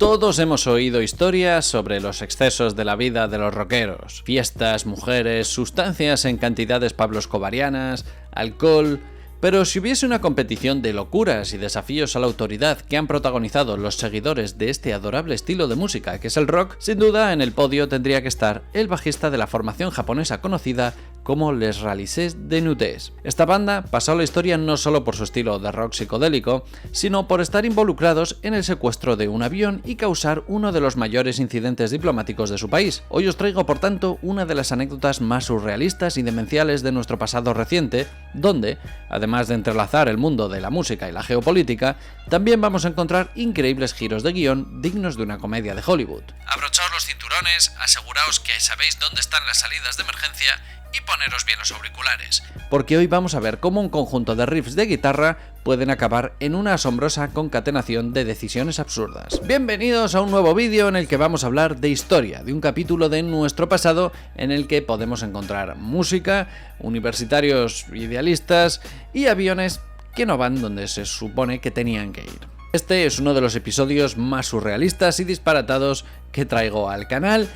Todos hemos oído historias sobre los excesos de la vida de los rockeros. Fiestas, mujeres, sustancias en cantidades pablo-escobarianas, alcohol... Pero si hubiese una competición de locuras y desafíos a la autoridad que han protagonizado los seguidores de este adorable estilo de música que es el rock, sin duda en el podio tendría que estar el bajista de la formación japonesa conocida como Les Rallies de Nutes. Esta banda pasó a la historia no solo por su estilo de rock psicodélico, sino por estar involucrados en el secuestro de un avión y causar uno de los mayores incidentes diplomáticos de su país. Hoy os traigo, por tanto, una de las anécdotas más surrealistas y demenciales de nuestro pasado reciente, donde, además de entrelazar el mundo de la música y la geopolítica, también vamos a encontrar increíbles giros de guión dignos de una comedia de Hollywood. Abrochaos los cinturones, aseguraos que sabéis dónde están las salidas de emergencia y poneros bien los auriculares, porque hoy vamos a ver cómo un conjunto de riffs de guitarra pueden acabar en una asombrosa concatenación de decisiones absurdas. Bienvenidos a un nuevo vídeo en el que vamos a hablar de historia, de un capítulo de nuestro pasado en el que podemos encontrar música, universitarios idealistas y aviones que no van donde se supone que tenían que ir. Este es uno de los episodios más surrealistas y disparatados que traigo al canal.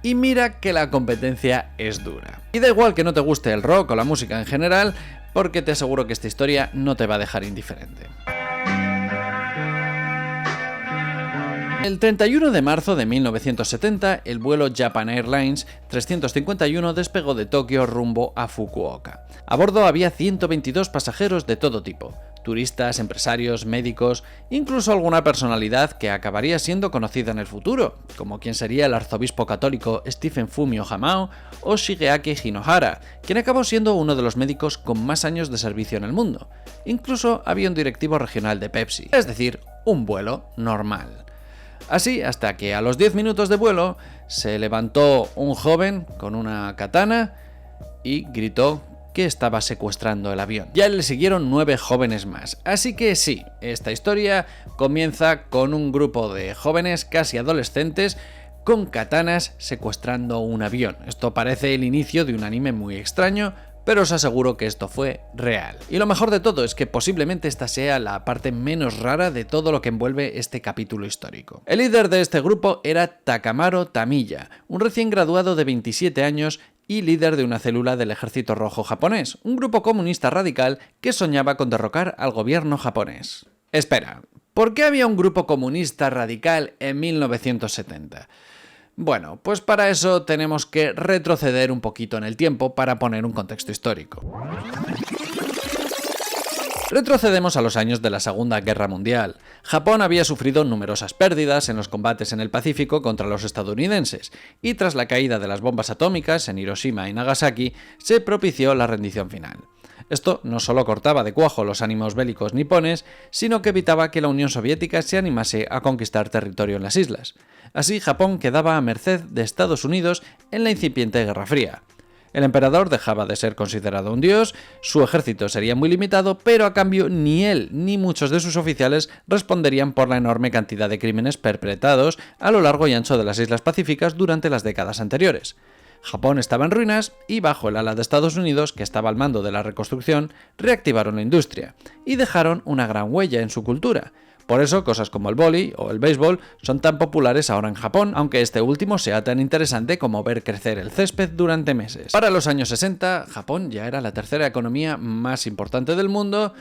Y mira que la competencia es dura. Y da igual que no te guste el rock o la música en general, porque te aseguro que esta historia no te va a dejar indiferente. El 31 de marzo de 1970, el vuelo Japan Airlines 351 despegó de Tokio rumbo a Fukuoka. A bordo había 122 pasajeros de todo tipo. Turistas, empresarios, médicos, incluso alguna personalidad que acabaría siendo conocida en el futuro, como quien sería el arzobispo católico Stephen Fumio Hamao o Shigeaki Hinohara, quien acabó siendo uno de los médicos con más años de servicio en el mundo. Incluso había un directivo regional de Pepsi, es decir, un vuelo normal. Así hasta que a los 10 minutos de vuelo se levantó un joven con una katana y gritó que estaba secuestrando el avión. Ya le siguieron 9 jóvenes más. Así que sí, esta historia comienza con un grupo de jóvenes casi adolescentes con katanas secuestrando un avión. Esto parece el inicio de un anime muy extraño, pero os aseguro que esto fue real. Y lo mejor de todo es que posiblemente esta sea la parte menos rara de todo lo que envuelve este capítulo histórico. El líder de este grupo era Takamaro Tamiya, un recién graduado de 27 años y líder de una célula del Ejército Rojo japonés, un grupo comunista radical que soñaba con derrocar al gobierno japonés. Espera, ¿por qué había un grupo comunista radical en 1970? Bueno, pues para eso tenemos que retroceder un poquito en el tiempo para poner un contexto histórico. Retrocedemos a los años de la Segunda Guerra Mundial. Japón había sufrido numerosas pérdidas en los combates en el Pacífico contra los estadounidenses, y tras la caída de las bombas atómicas en Hiroshima y Nagasaki, se propició la rendición final. Esto no solo cortaba de cuajo los ánimos bélicos nipones, sino que evitaba que la Unión Soviética se animase a conquistar territorio en las islas. Así, Japón quedaba a merced de Estados Unidos en la incipiente Guerra Fría. El emperador dejaba de ser considerado un dios, su ejército sería muy limitado, pero a cambio ni él ni muchos de sus oficiales responderían por la enorme cantidad de crímenes perpetrados a lo largo y ancho de las Islas Pacíficas durante las décadas anteriores. Japón estaba en ruinas y bajo el ala de Estados Unidos, que estaba al mando de la reconstrucción, reactivaron la industria y dejaron una gran huella en su cultura. Por eso, cosas como el vóley o el béisbol son tan populares ahora en Japón, aunque este último sea tan interesante como ver crecer el césped durante meses. Para los años 60, Japón ya era la tercera economía más importante del mundo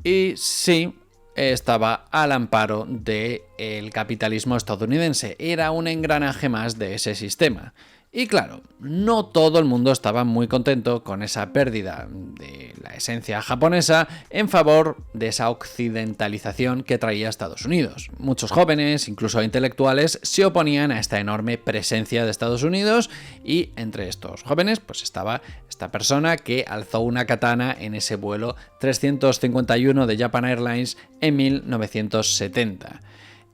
y sí, estaba al amparo del capitalismo estadounidense. Era un engranaje más de ese sistema. Y claro, no todo el mundo estaba muy contento con esa pérdida de la esencia japonesa en favor de esa occidentalización que traía Estados Unidos. Muchos jóvenes, incluso intelectuales, se oponían a esta enorme presencia de Estados Unidos y entre estos jóvenes pues estaba esta persona que alzó una katana en ese vuelo 351 de Japan Airlines en 1970.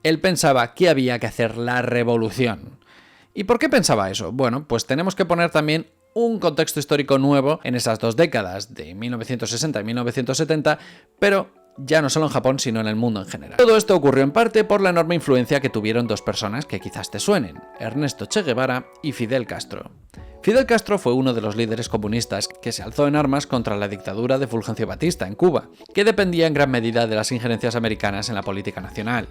Él pensaba que había que hacer la revolución. ¿Y por qué pensaba eso? Bueno, pues tenemos que poner también un contexto histórico nuevo en esas dos décadas, de 1960 y 1970, pero ya no solo en Japón, sino en el mundo en general. Todo esto ocurrió en parte por la enorme influencia que tuvieron dos personas que quizás te suenen, Ernesto Che Guevara y Fidel Castro. Fidel Castro fue uno de los líderes comunistas que se alzó en armas contra la dictadura de Fulgencio Batista en Cuba, que dependía en gran medida de las injerencias americanas en la política nacional.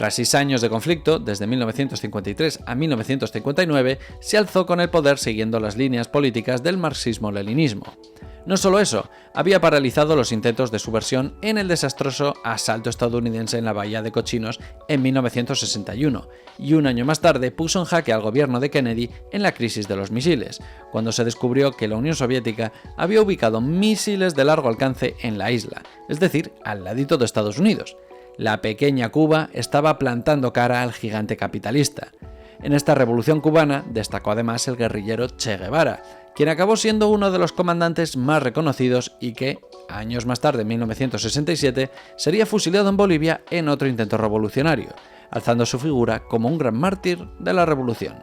Tras 6 años de conflicto, desde 1953 a 1959, se alzó con el poder siguiendo las líneas políticas del marxismo-leninismo. No solo eso, había paralizado los intentos de subversión en el desastroso asalto estadounidense en la Bahía de Cochinos en 1961, y un año más tarde puso en jaque al gobierno de Kennedy en la crisis de los misiles, cuando se descubrió que la Unión Soviética había ubicado misiles de largo alcance en la isla, es decir, al ladito de Estados Unidos. La pequeña Cuba estaba plantando cara al gigante capitalista. En esta revolución cubana destacó además el guerrillero Che Guevara, quien acabó siendo uno de los comandantes más reconocidos y que, años más tarde, en 1967, sería fusilado en Bolivia en otro intento revolucionario, alzando su figura como un gran mártir de la revolución.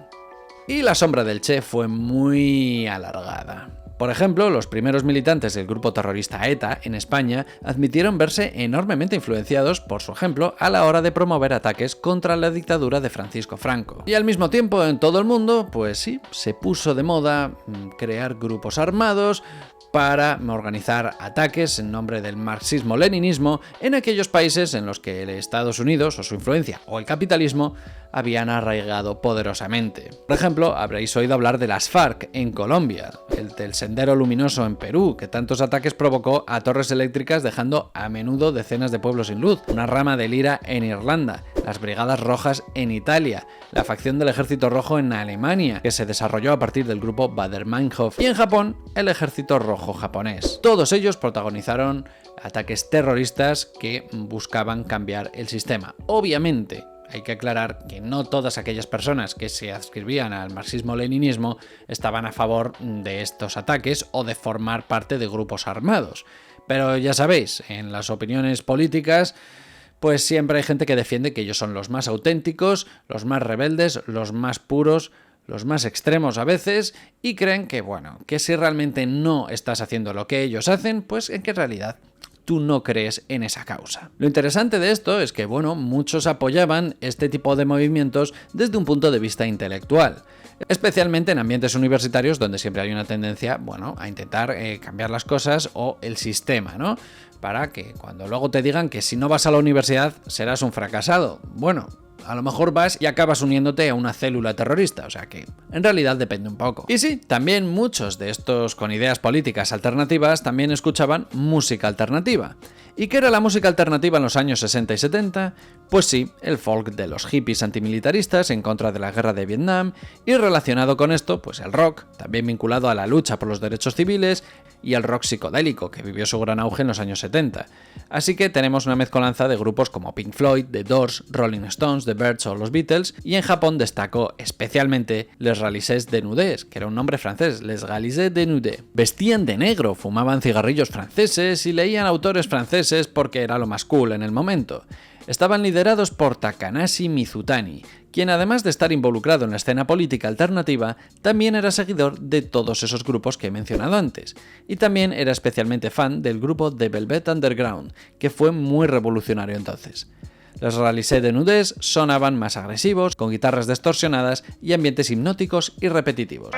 Y la sombra del Che fue muy alargada. Por ejemplo, los primeros militantes del grupo terrorista ETA en España admitieron verse enormemente influenciados por su ejemplo a la hora de promover ataques contra la dictadura de Francisco Franco. Y al mismo tiempo, en todo el mundo, pues sí, se puso de moda crear grupos armados para organizar ataques en nombre del marxismo-leninismo en aquellos países en los que Estados Unidos o su influencia o el capitalismo habían arraigado poderosamente. Por ejemplo, habréis oído hablar de las FARC en Colombia, el del Sendero Luminoso en Perú, que tantos ataques provocó a torres eléctricas dejando a menudo decenas de pueblos sin luz, una rama del IRA en Irlanda, las Brigadas Rojas en Italia, la facción del Ejército Rojo en Alemania, que se desarrolló a partir del grupo Baader-Meinhof, y en Japón, el Ejército Rojo japonés. Todos ellos protagonizaron ataques terroristas que buscaban cambiar el sistema. Obviamente, hay que aclarar que no todas aquellas personas que se adscribían al marxismo-leninismo estaban a favor de estos ataques o de formar parte de grupos armados. Pero ya sabéis, en las opiniones políticas, pues siempre hay gente que defiende que ellos son los más auténticos, los más rebeldes, los más puros, los más extremos a veces, y creen que, bueno, que si realmente no estás haciendo lo que ellos hacen, pues en que en realidad tú no crees en esa causa. Lo interesante de esto es que, bueno, muchos apoyaban este tipo de movimientos desde un punto de vista intelectual, especialmente en ambientes universitarios donde siempre hay una tendencia, bueno, a intentar cambiar las cosas o el sistema, ¿no? Para que cuando luego te digan que si no vas a la universidad serás un fracasado. Bueno, a lo mejor vas y acabas uniéndote a una célula terrorista, o sea que en realidad depende un poco. Y sí, también muchos de estos con ideas políticas alternativas también escuchaban música alternativa. ¿Y qué era la música alternativa en los años 60 y 70? Pues sí, el folk de los hippies antimilitaristas en contra de la guerra de Vietnam, y relacionado con esto, pues el rock, también vinculado a la lucha por los derechos civiles, y el rock psicodélico, que vivió su gran auge en los años 70. Así que tenemos una mezcolanza de grupos como Pink Floyd, The Doors, Rolling Stones, The Byrds o los Beatles, y en Japón destacó especialmente Les Ralisés de Nudés, que era un nombre francés, Les Ralisés de Nudé. Vestían de negro, fumaban cigarrillos franceses y leían autores franceses porque era lo más cool en el momento. Estaban liderados por Takanashi Mizutani, quien además de estar involucrado en la escena política alternativa, también era seguidor de todos esos grupos que he mencionado antes, y también era especialmente fan del grupo The Velvet Underground, que fue muy revolucionario entonces. Los Ralisés de Nudés sonaban más agresivos, con guitarras distorsionadas y ambientes hipnóticos y repetitivos.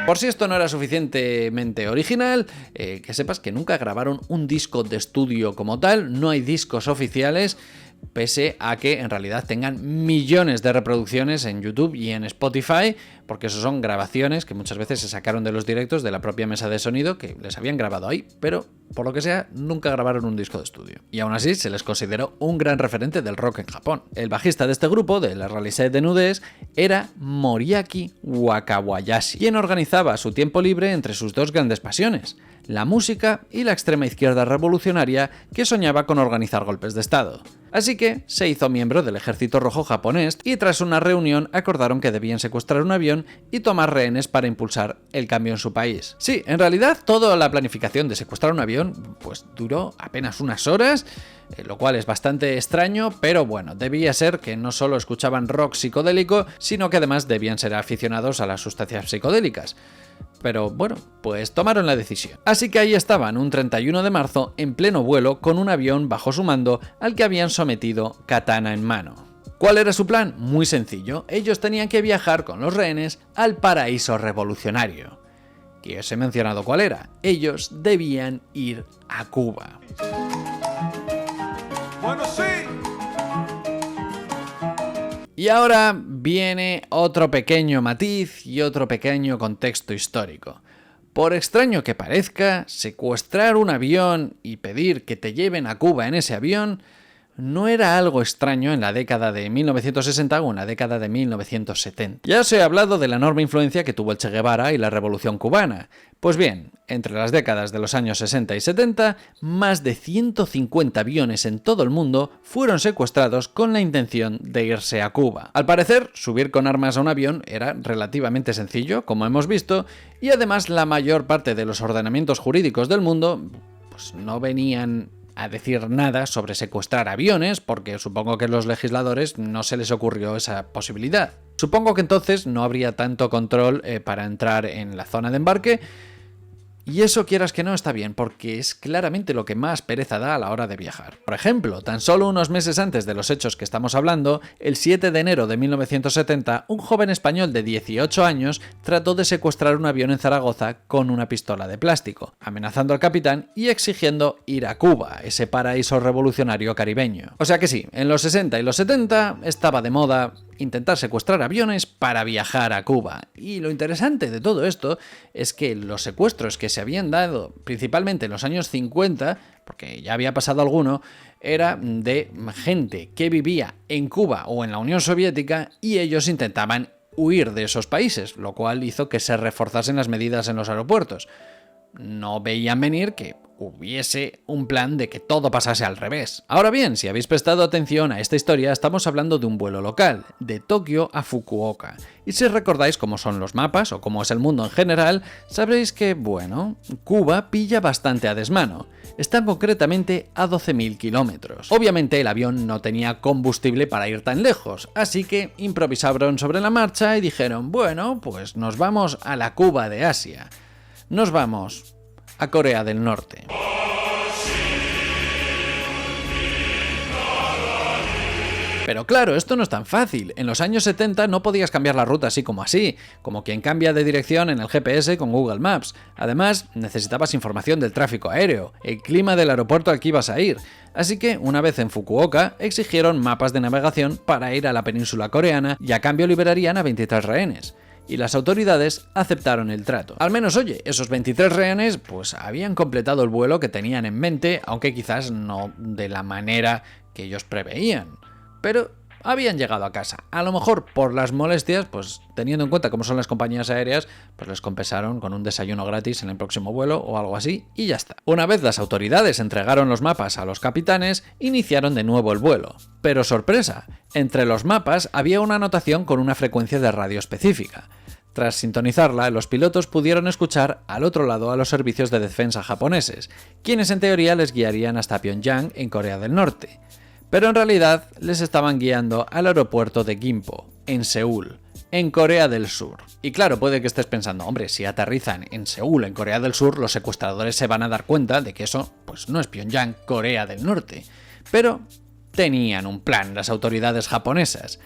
Por si esto no era suficientemente original, que sepas que nunca grabaron un disco de estudio como tal, no hay discos oficiales, pese a que en realidad tengan millones de reproducciones en YouTube y en Spotify, porque eso son grabaciones que muchas veces se sacaron de los directos de la propia mesa de sonido que les habían grabado ahí, pero por lo que sea, nunca grabaron un disco de estudio. Y aún así se les consideró un gran referente del rock en Japón. El bajista de este grupo, de la Ralisés de Nudés, era Moriaki Wakabayashi, quien organizaba su tiempo libre entre sus dos grandes pasiones, la música y la extrema izquierda revolucionaria que soñaba con organizar golpes de estado. Así que se hizo miembro del Ejército Rojo japonés y tras una reunión acordaron que debían secuestrar un avión y tomar rehenes para impulsar el cambio en su país. Sí, en realidad toda la planificación de secuestrar un avión pues duró apenas unas horas, lo cual es bastante extraño, pero bueno, debía ser que no solo escuchaban rock psicodélico, sino que además debían ser aficionados a las sustancias psicodélicas. Pero bueno, pues tomaron la decisión. Así que ahí estaban, un 31 de marzo, en pleno vuelo, con un avión bajo su mando al que habían sometido katana en mano. ¿Cuál era su plan? Muy sencillo, ellos tenían que viajar con los rehenes al paraíso revolucionario. que os he mencionado cuál era. Ellos debían ir a Cuba. Bueno, sí. Y ahora viene otro pequeño matiz y otro pequeño contexto histórico. Por extraño que parezca, secuestrar un avión y pedir que te lleven a Cuba en ese avión no era algo extraño en la década de 1960 o en la década de 1970. Ya os he hablado de la enorme influencia que tuvo el Che Guevara y la Revolución Cubana. Pues bien, entre las décadas de los años 60 y 70, más de 150 aviones en todo el mundo fueron secuestrados con la intención de irse a Cuba. Al parecer, subir con armas a un avión era relativamente sencillo, como hemos visto, y además la mayor parte de los ordenamientos jurídicos del mundo pues, no venían a decir nada sobre secuestrar aviones, porque supongo que a los legisladores no se les ocurrió esa posibilidad. Supongo que entonces no habría tanto control para entrar en la zona de embarque, y eso quieras que no está bien, porque es claramente lo que más pereza da a la hora de viajar. Por ejemplo, tan solo unos meses antes de los hechos que estamos hablando, el 7 de enero de 1970, un joven español de 18 años trató de secuestrar un avión en Zaragoza con una pistola de plástico, amenazando al capitán y exigiendo ir a Cuba, ese paraíso revolucionario caribeño. O sea que sí, en los 60 y los 70 estaba de moda intentar secuestrar aviones para viajar a Cuba. Y lo interesante de todo esto es que los secuestros que se habían dado principalmente en los años 50, porque ya había pasado alguno, era de gente que vivía en Cuba o en la Unión Soviética y ellos intentaban huir de esos países, lo cual hizo que se reforzasen las medidas en los aeropuertos. No veían venir que hubiese un plan de que todo pasase al revés. Ahora bien, si habéis prestado atención a esta historia, estamos hablando de un vuelo local, de Tokio a Fukuoka. Y si recordáis cómo son los mapas o cómo es el mundo en general, sabréis que, bueno, Cuba pilla bastante a desmano. Está concretamente a 12.000 kilómetros. Obviamente el avión no tenía combustible para ir tan lejos, así que improvisaron sobre la marcha y dijeron, bueno, pues nos vamos a la Cuba de Asia. Nos vamos a Corea del Norte. Pero claro, esto no es tan fácil. En los años 70 no podías cambiar la ruta así, como quien cambia de dirección en el GPS con Google Maps. Además, necesitabas información del tráfico aéreo, el clima del aeropuerto al que ibas a ir. Así que, una vez en Fukuoka, exigieron mapas de navegación para ir a la península coreana y a cambio liberarían a 23 rehenes. Y las autoridades aceptaron el trato. Al menos, oye, esos 23 rehenes pues habían completado el vuelo que tenían en mente, aunque quizás no de la manera que ellos preveían. Pero habían llegado a casa. A lo mejor por las molestias, pues teniendo en cuenta cómo son las compañías aéreas, pues les compensaron con un desayuno gratis en el próximo vuelo o algo así, y ya está. Una vez las autoridades entregaron los mapas a los capitanes, iniciaron de nuevo el vuelo. Pero sorpresa, entre los mapas había una anotación con una frecuencia de radio específica. Tras sintonizarla, los pilotos pudieron escuchar al otro lado a los servicios de defensa japoneses, quienes en teoría les guiarían hasta Pyongyang, en Corea del Norte. Pero en realidad les estaban guiando al aeropuerto de Gimpo, en Seúl, en Corea del Sur. Y claro, puede que estés pensando, hombre, si aterrizan en Seúl, en Corea del Sur, los secuestradores se van a dar cuenta de que eso pues no es Pyongyang, Corea del Norte. Pero tenían un plan las autoridades japonesas.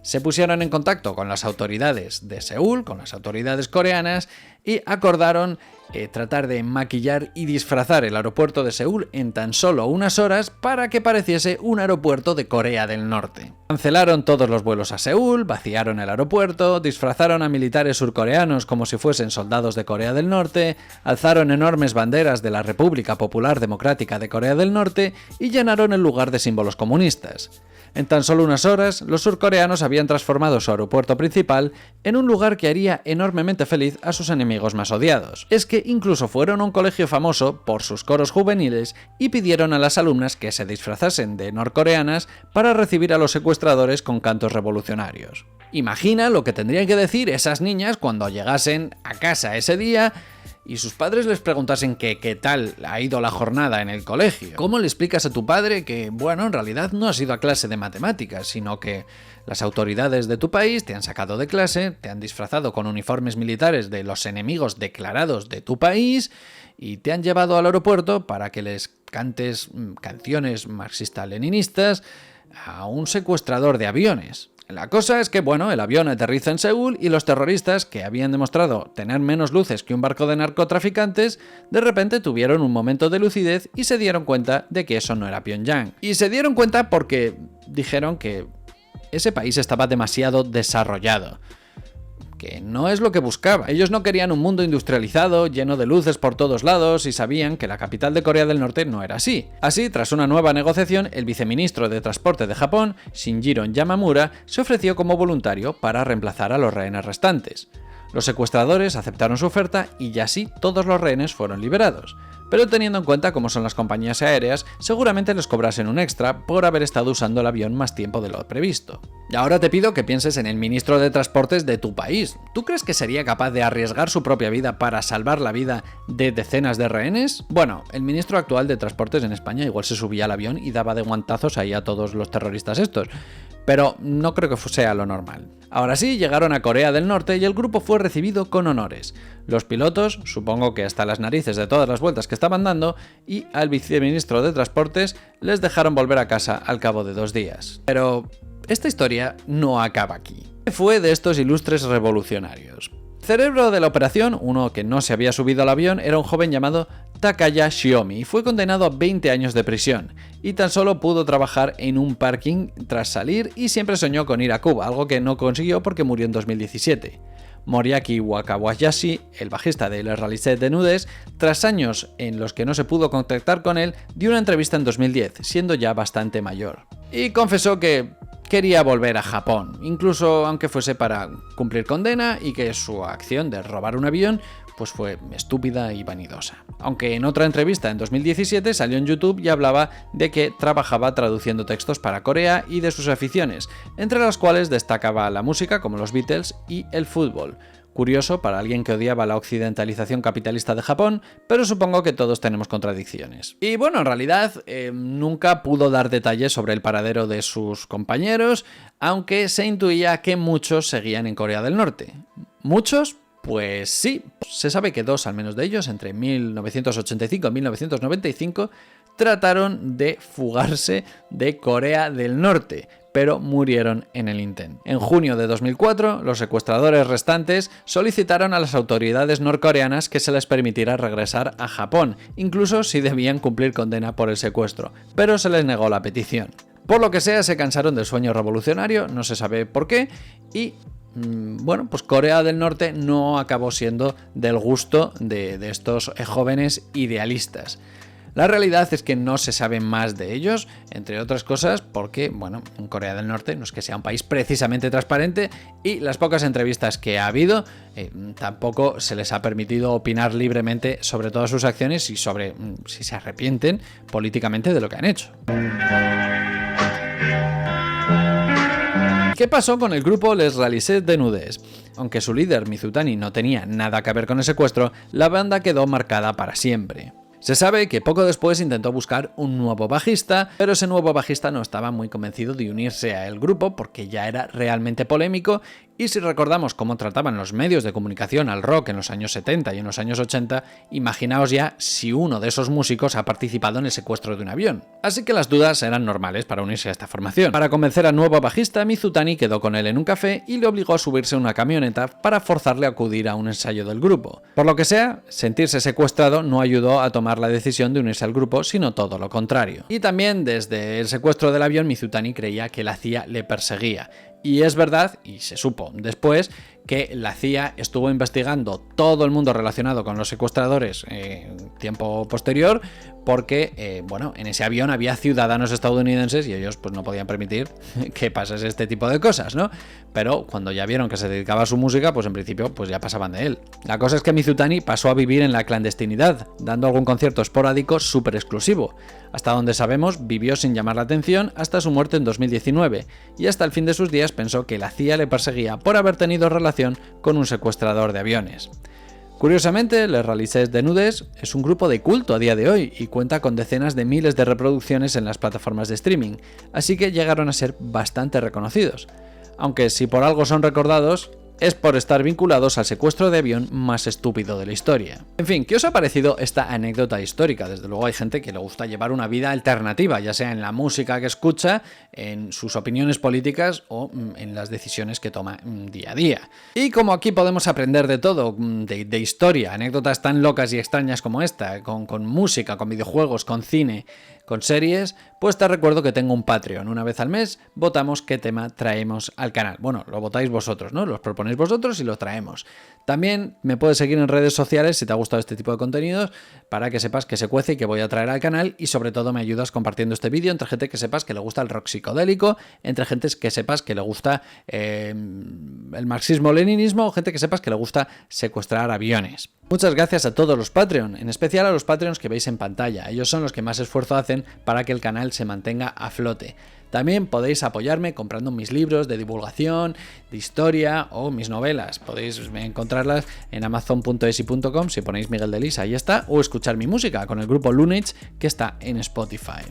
Se pusieron en contacto con las autoridades de Seúl, con las autoridades coreanas, y acordaron tratar de maquillar y disfrazar el aeropuerto de Seúl en tan solo unas horas para que pareciese un aeropuerto de Corea del Norte. Cancelaron todos los vuelos a Seúl, vaciaron el aeropuerto, disfrazaron a militares surcoreanos como si fuesen soldados de Corea del Norte, alzaron enormes banderas de la República Popular Democrática de Corea del Norte y llenaron el lugar de símbolos comunistas. En tan solo unas horas, los surcoreanos habían transformado su aeropuerto principal en un lugar que haría enormemente feliz a sus enemigos más odiados. Es que incluso fueron a un colegio famoso por sus coros juveniles y pidieron a las alumnas que se disfrazasen de norcoreanas para recibir a los secuestradores con cantos revolucionarios. Imagina lo que tendrían que decir esas niñas cuando llegasen a casa ese día y sus padres les preguntasen que qué tal ha ido la jornada en el colegio. ¿Cómo le explicas a tu padre que, bueno, en realidad no has ido a clase de matemáticas, sino que las autoridades de tu país te han sacado de clase, te han disfrazado con uniformes militares de los enemigos declarados de tu país y te han llevado al aeropuerto para que les cantes canciones marxista-leninistas a un secuestrador de aviones? La cosa es que, bueno, el avión aterriza en Seúl y los terroristas, que habían demostrado tener menos luces que un barco de narcotraficantes, de repente tuvieron un momento de lucidez y se dieron cuenta de que eso no era Pyongyang. Y se dieron cuenta porque dijeron que ese país estaba demasiado desarrollado. Que no es lo que buscaba. Ellos no querían un mundo industrializado, lleno de luces por todos lados, y sabían que la capital de Corea del Norte no era así. Así, tras una nueva negociación, el viceministro de Transporte de Japón, Shinjiro Yamamura, se ofreció como voluntario para reemplazar a los rehenes restantes. Los secuestradores aceptaron su oferta y así todos los rehenes fueron liberados. Pero teniendo en cuenta cómo son las compañías aéreas, seguramente les cobrasen un extra por haber estado usando el avión más tiempo de lo previsto. Y ahora te pido que pienses en el ministro de Transportes de tu país. ¿Tú crees que sería capaz de arriesgar su propia vida para salvar la vida de decenas de rehenes? Bueno, el ministro actual de Transportes en España igual se subía al avión y daba de guantazos ahí a todos los terroristas estos. Pero no creo que sea lo normal. Ahora sí, llegaron a Corea del Norte y el grupo fue recibido con honores. Los pilotos, supongo que hasta las narices de todas las vueltas que estaban dando, y al viceministro de Transportes les dejaron volver a casa al cabo de 2 días. Pero esta historia no acaba aquí. Fue de estos ilustres revolucionarios. El cerebro de la operación, uno que no se había subido al avión, era un joven llamado Takaya Shiomi y fue condenado a 20 años de prisión, y tan solo pudo trabajar en un parking tras salir y siempre soñó con ir a Cuba, algo que no consiguió porque murió en 2017. Moriaki Wakabayashi, el bajista de Les Réalités de Nudes, tras años en los que no se pudo contactar con él, dio una entrevista en 2010, siendo ya bastante mayor. Y confesó que quería volver a Japón, incluso aunque fuese para cumplir condena, y que su acción de robar un avión pues fue estúpida y vanidosa. Aunque en otra entrevista en 2017 salió en YouTube y hablaba de que trabajaba traduciendo textos para Corea y de sus aficiones, entre las cuales destacaba la música como los Beatles y el fútbol. Curioso para alguien que odiaba la occidentalización capitalista de Japón, pero supongo que todos tenemos contradicciones. Y bueno, en realidad nunca pudo dar detalles sobre el paradero de sus compañeros, aunque se intuía que muchos seguían en Corea del Norte. ¿Muchos? Pues sí, se sabe que 2 al menos de ellos, entre 1985 y 1995, trataron de fugarse de Corea del Norte, pero murieron en el intento. En junio de 2004, los secuestradores restantes solicitaron a las autoridades norcoreanas que se les permitiera regresar a Japón, incluso si debían cumplir condena por el secuestro, pero se les negó la petición. Por lo que sea, se cansaron del sueño revolucionario, no se sabe por qué, y bueno, pues Corea del Norte no acabó siendo del gusto de estos jóvenes idealistas. La realidad es que no se sabe más de ellos, entre otras cosas porque, bueno, en Corea del Norte no es que sea un país precisamente transparente, y las pocas entrevistas que ha habido tampoco se les ha permitido opinar libremente sobre todas sus acciones y sobre si se arrepienten políticamente de lo que han hecho. ¿Qué pasó con el grupo Les Réalités de Nudes? Aunque su líder Mizutani no tenía nada que ver con el secuestro, la banda quedó marcada para siempre. Se sabe que poco después intentó buscar un nuevo bajista, pero ese nuevo bajista no estaba muy convencido de unirse al grupo porque ya era realmente polémico, y si recordamos cómo trataban los medios de comunicación al rock en los años 70 y en los años 80, imaginaos ya si uno de esos músicos ha participado en el secuestro de un avión. Así que las dudas eran normales para unirse a esta formación. Para convencer al nuevo bajista, Mizutani quedó con él en un café y le obligó a subirse a una camioneta para forzarle a acudir a un ensayo del grupo. Por lo que sea, sentirse secuestrado no ayudó a tomar la decisión de unirse al grupo, sino todo lo contrario. Y también desde el secuestro del avión, Mizutani creía que la CIA le perseguía. Y es verdad, y se supo después, que la CIA estuvo investigando todo el mundo relacionado con los secuestradores en tiempo posterior, porque bueno, en ese avión había ciudadanos estadounidenses y ellos pues no podían permitir que pasase este tipo de cosas, ¿no? Pero cuando ya vieron que se dedicaba a su música, pues en principio pues ya pasaban de él. La cosa es que Mizutani pasó a vivir en la clandestinidad, dando algún concierto esporádico súper exclusivo. Hasta donde sabemos, vivió sin llamar la atención hasta su muerte en 2019, y hasta el fin de sus días pensó que la CIA le perseguía por haber tenido relación con un secuestrador de aviones. Curiosamente, Les Réalités de Nudes es un grupo de culto a día de hoy y cuenta con decenas de miles de reproducciones en las plataformas de streaming, así que llegaron a ser bastante reconocidos. Aunque si por algo son recordados, es por estar vinculados al secuestro de avión más estúpido de la historia. En fin, ¿qué os ha parecido esta anécdota histórica? Desde luego hay gente que le gusta llevar una vida alternativa, ya sea en la música que escucha, en sus opiniones políticas o en las decisiones que toma día a día. Y como aquí podemos aprender de todo, de historia, anécdotas tan locas y extrañas como esta, con música, con videojuegos, con cine, con series, pues te recuerdo que tengo un Patreon. Una vez al mes votamos qué tema traemos al canal. Bueno, lo votáis vosotros, ¿no? Los proponéis vosotros y lo traemos. También me puedes seguir en redes sociales si te ha gustado este tipo de contenidos, para que sepas que se cuece y que voy a traer al canal, y sobre todo me ayudas compartiendo este vídeo entre gente que sepas que le gusta el rock psicodélico, entre gente que sepas que le gusta el marxismo-leninismo, o gente que sepas que le gusta secuestrar aviones. Muchas gracias a todos los Patreon, en especial a los Patreons que veis en pantalla. Ellos son los que más esfuerzo hacen para que el canal se mantenga a flote. También podéis apoyarme comprando mis libros de divulgación, de historia o mis novelas. Podéis encontrarlas en amazon.esi.com si ponéis Miguel de Lisa, ahí está, o escuchar mi música con el grupo Lunage, que está en Spotify.